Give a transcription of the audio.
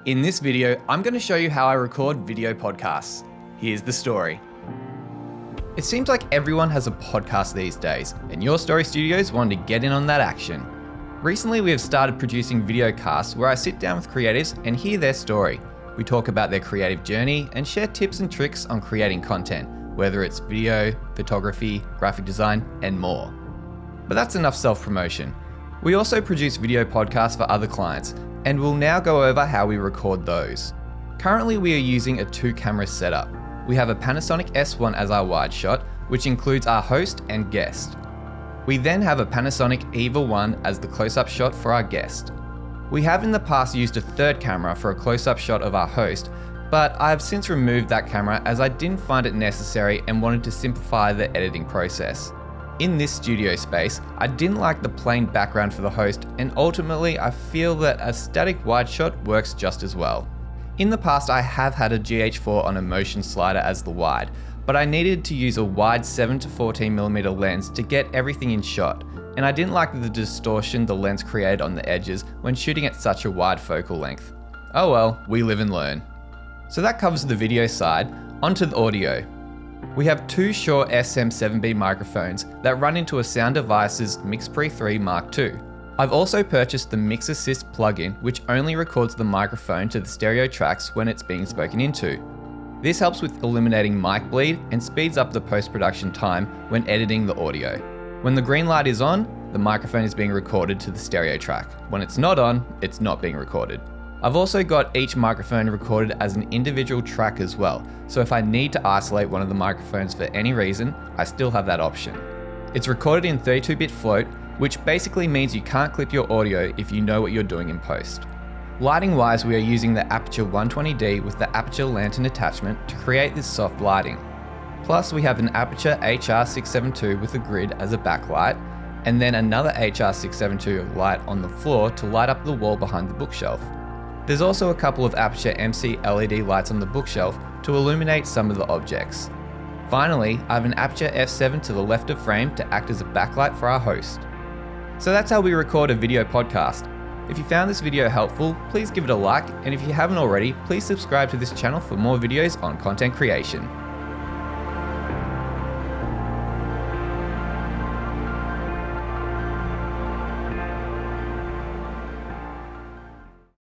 In this video, I'm going to show you how I record video podcasts. Here's the story. It seems like everyone has a podcast these days, and Your Story Studios wanted to get in on that action. Recently, we have started producing videocasts where I sit down with creatives and hear their story. We talk about their creative journey and share tips and tricks on creating content, whether it's video, photography, graphic design, and more. But that's enough self-promotion. We also produce video podcasts for other clients, and we'll now go over how we record those. Currently, we are using a 2-camera setup. We have a Panasonic S1 as our wide shot, which includes our host and guest. We then have a Panasonic EVA1 as the close-up shot for our guest. We have in the past used a 3rd camera for a close-up shot of our host, but I have since removed that camera as I didn't find it necessary and wanted to simplify the editing process. In this studio space, I didn't like the plain background for the host, and ultimately I feel that a static wide shot works just as well. In the past, I have had a GH4 on a motion slider as the wide, but I needed to use a wide 7-14mm lens to get everything in shot, and I didn't like the distortion the lens created on the edges when shooting at such a wide focal length. Oh well, we live and learn. So that covers the video side. Onto the audio. We have 2 Shure SM7B microphones that run into a Sound Devices MixPre 3 Mark II. I've also purchased the Mix Assist plugin, which only records the microphone to the stereo tracks when it's being spoken into. This helps with eliminating mic bleed and speeds up the post-production time when editing the audio. When the green light is on, the microphone is being recorded to the stereo track. When it's not on, it's not being recorded. I've also got each microphone recorded as an individual track as well, so if I need to isolate one of the microphones for any reason, I still have that option. It's recorded in 32-bit float, which basically means you can't clip your audio if you know what you're doing in post. Lighting wise, we are using the Aperture 120D with the Aperture lantern attachment to create this soft lighting. Plus we have an Aperture HR672 with a grid as a backlight, and then another HR672 light on the floor to light up the wall behind the bookshelf. There's also a couple of Aperture MC LED lights on the bookshelf to illuminate some of the objects. Finally, I have an Aperture f7 to the left of frame to act as a backlight for our host. So that's how we record a video podcast. If you found this video helpful, please give it a like, and if you haven't already, please subscribe to this channel for more videos on content creation.